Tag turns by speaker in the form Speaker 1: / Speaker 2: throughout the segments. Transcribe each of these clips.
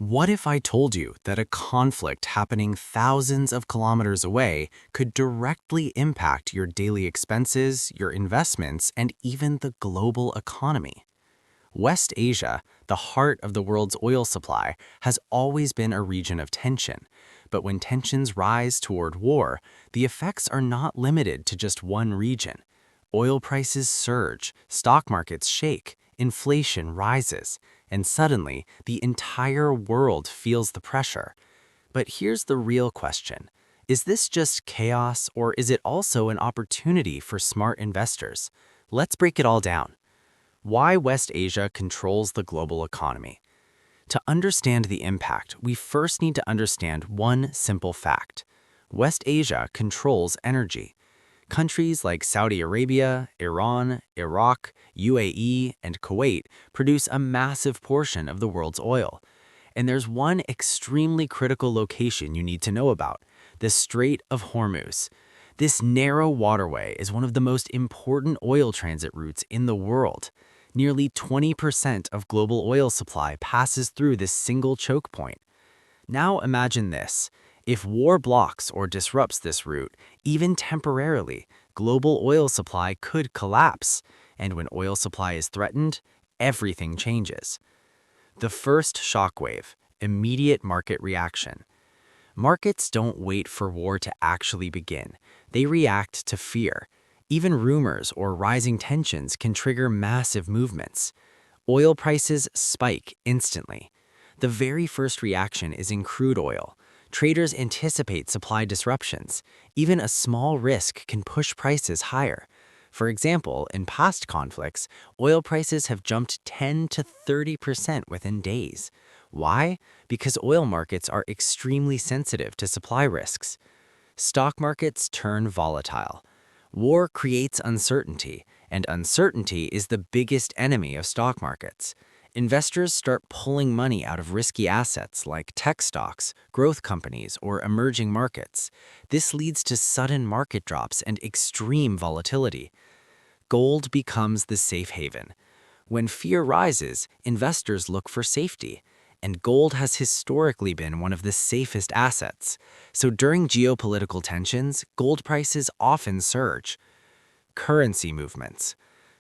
Speaker 1: What if I told you that a conflict happening thousands of kilometers away could directly impact your daily expenses, your investments, and even the global economy? West Asia, the heart of the world's oil supply, has always been a region of tension. But when tensions rise toward war, the effects are not limited to just one region. Oil prices surge, stock markets shake, inflation rises, and suddenly the entire world feels the pressure. But here's the real question. Is this just chaos, or is it also an opportunity for smart investors? Let's break it all down. Why West Asia controls the global economy. To understand the impact, we first need to understand one simple fact. West Asia controls energy. Countries like Saudi Arabia, Iran, Iraq, UAE, and Kuwait produce a massive portion of the world's oil. And there's one extremely critical location you need to know about, the Strait of Hormuz. This narrow waterway is one of the most important oil transit routes in the world. Nearly 20% of global oil supply passes through this single choke point. Now imagine this. If war blocks or disrupts this route, even temporarily, global oil supply could collapse. And when oil supply is threatened, everything changes. The first shockwave, immediate market reaction. Markets don't wait for war to actually begin. They react to fear. Even rumors or rising tensions can trigger massive movements. Oil prices spike instantly. The very first reaction is in crude oil. Traders anticipate supply disruptions. Even a small risk can push prices higher. For example, in past conflicts, oil prices have jumped 10 to 30% within days. Why? Because oil markets are extremely sensitive to supply risks. Stock markets turn volatile. War creates uncertainty, and uncertainty is the biggest enemy of stock markets. Investors start pulling money out of risky assets like tech stocks, growth companies, or emerging markets. This leads to sudden market drops and extreme volatility. Gold becomes the safe haven. When fear rises, investors look for safety. And gold has historically been one of the safest assets. So during geopolitical tensions, gold prices often surge. Currency movements.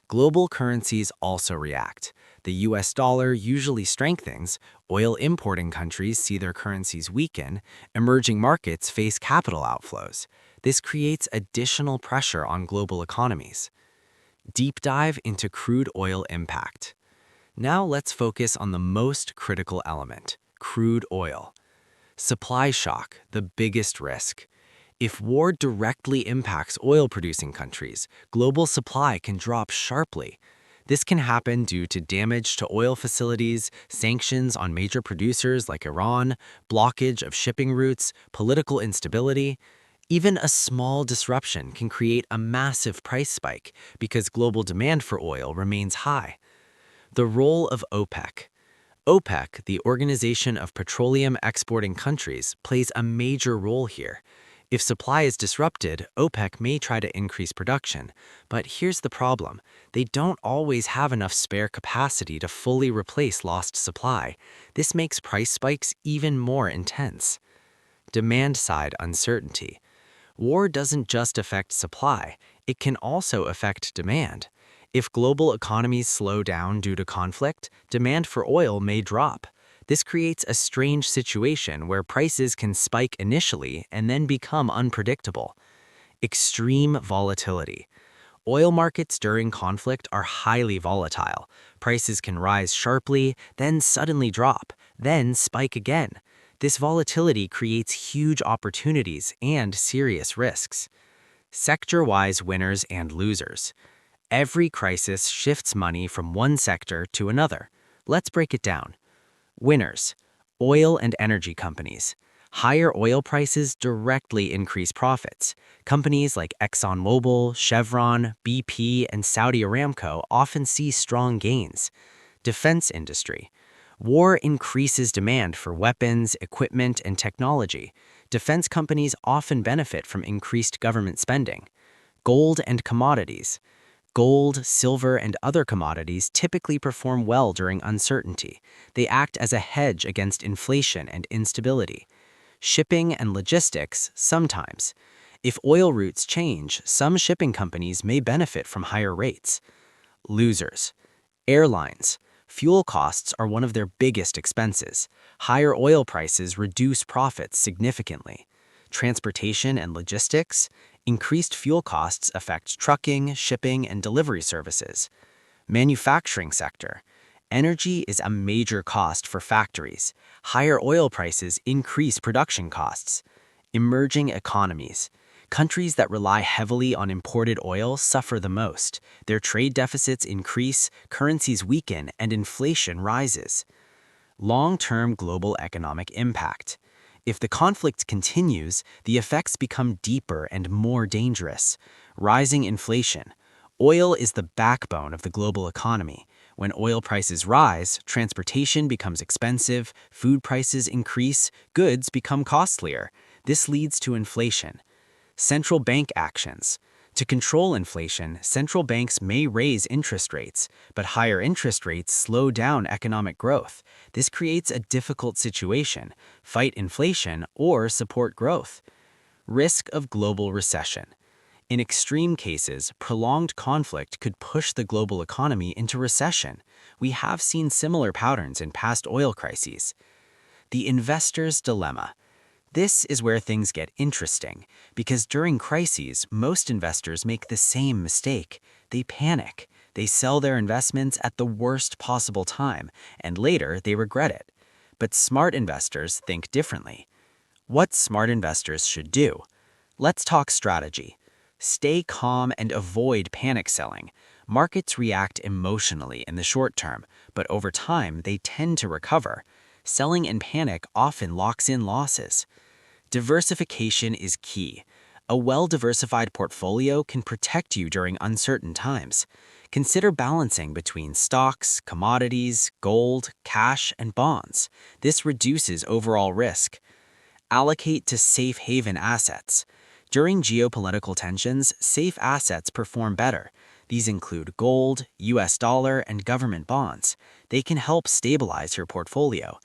Speaker 1: Global currencies also react. The US dollar usually strengthens, oil importing countries see their currencies weaken, emerging markets face capital outflows. This creates additional pressure on global economies. Deep dive into crude oil impact. Now let's focus on the most critical element, crude oil. Supply shock, the biggest risk. If war directly impacts oil-producing countries, global supply can drop sharply. This can happen due to damage to oil facilities, sanctions on major producers like Iran, blockage of shipping routes, political instability. Even a small disruption can create a massive price spike because global demand for oil remains high. The role of OPEC. OPEC, the Organization of Petroleum Exporting Countries, plays a major role here. If supply is disrupted, OPEC may try to increase production. But here's the problem. They don't always have enough spare capacity to fully replace lost supply. This makes price spikes even more intense. Demand-side uncertainty. War doesn't just affect supply, it can also affect demand. If global economies slow down due to conflict, demand for oil may drop. This creates a strange situation where prices can spike initially and then become unpredictable. Extreme volatility. Oil markets during conflict are highly volatile. Prices can rise sharply, then suddenly drop, then spike again. This volatility creates huge opportunities and serious risks. Sector-wise winners and losers. Every crisis shifts money from one sector to another. Let's break it down. Winners: oil and energy companies. Higher oil prices directly increase profits. Companies like ExxonMobil, Chevron, BP, and Saudi Aramco often see strong gains. Defense industry. War increases demand for weapons, equipment, and technology. Defense companies often benefit from increased government spending. Gold and commodities. Gold, silver, and other commodities typically perform well during uncertainty. They act as a hedge against inflation and instability. Shipping and logistics, sometimes. If oil routes change, some shipping companies may benefit from higher rates. Losers. Airlines. Fuel costs are one of their biggest expenses. Higher oil prices reduce profits significantly. Transportation and logistics. Increased fuel costs affect trucking, shipping, and delivery services. Manufacturing sector. Energy is a major cost for factories. Higher oil prices increase production costs. Emerging economies. Countries that rely heavily on imported oil suffer the most. Their trade deficits increase, currencies weaken, and inflation rises. Long-term global economic impact. If the conflict continues, the effects become deeper and more dangerous. Rising inflation. Oil is the backbone of the global economy. When oil prices rise, transportation becomes expensive, food prices increase, goods become costlier. This leads to inflation. Central bank actions. To control inflation, central banks may raise interest rates, but higher interest rates slow down economic growth. This creates a difficult situation: fight inflation or support growth. Risk of global recession. In extreme cases, prolonged conflict could push the global economy into recession. We have seen similar patterns in past oil crises. The investor's dilemma. This is where things get interesting, because during crises, most investors make the same mistake. They panic. They sell their investments at the worst possible time, and later they regret it. But smart investors think differently. What smart investors should do? Let's talk strategy. Stay calm and avoid panic selling. Markets react emotionally in the short term, but over time they tend to recover. Selling in panic often locks in losses. Diversification is key. A well-diversified portfolio can protect you during uncertain times. Consider balancing between stocks, commodities, gold, cash, and bonds. This reduces overall risk. Allocate to safe haven assets. During geopolitical tensions, safe assets perform better. These include gold, US dollar, and government bonds. They can help stabilize your portfolio.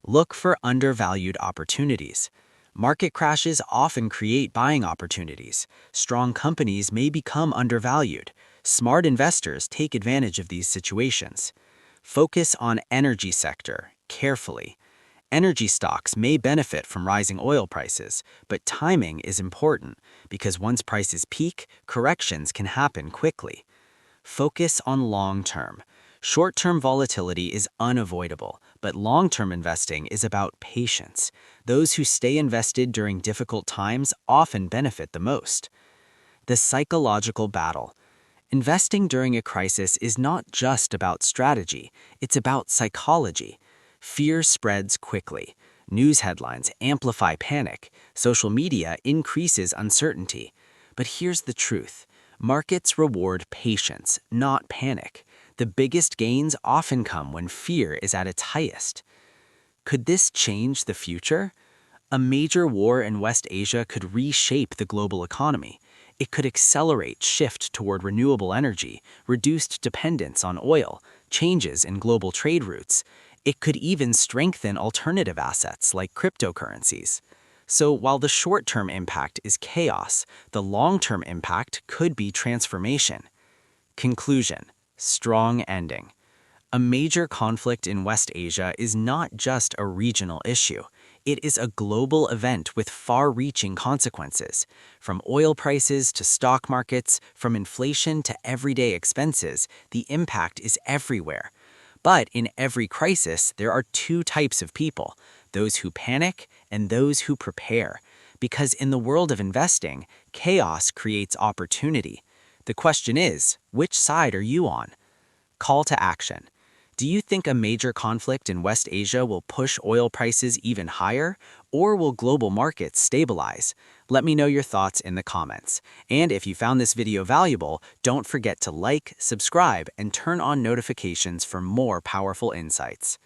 Speaker 1: Look for undervalued opportunities. Market crashes often create buying opportunities. Strong companies may become undervalued. Smart investors take advantage of these situations. Focus on energy sector carefully. Energy stocks may benefit from rising oil prices, but timing is important because once prices peak, corrections can happen quickly. Focus on long-term. Short-term volatility is unavoidable, but long-term investing is about patience. Those who stay invested during difficult times often benefit the most. The psychological battle. Investing during a crisis is not just about strategy, it's about psychology. Fear spreads quickly. News headlines amplify panic. Social media increases uncertainty. But here's the truth. Markets reward patience, not panic. The biggest gains often come when fear is at its highest. Could this change the future? A major war in West Asia could reshape the global economy. It could accelerate shift toward renewable energy, reduced dependence on oil, changes in global trade routes. It could even strengthen alternative assets like cryptocurrencies. So while the short-term impact is chaos, the long-term impact could be transformation. Conclusion. Strong ending. A major conflict in West Asia is not just a regional issue. It is a global event with far-reaching consequences. From oil prices to stock markets, from inflation to everyday expenses, the impact is everywhere. But in every crisis, there are two types of people: those who panic and those who prepare. Because in the world of investing, chaos creates opportunity. The question is, which side are you on? Call to action. Do you think a major conflict in West Asia will push oil prices even higher, or will global markets stabilize? Let me know your thoughts in the comments. And if you found this video valuable, don't forget to like, subscribe, and turn on notifications for more powerful insights.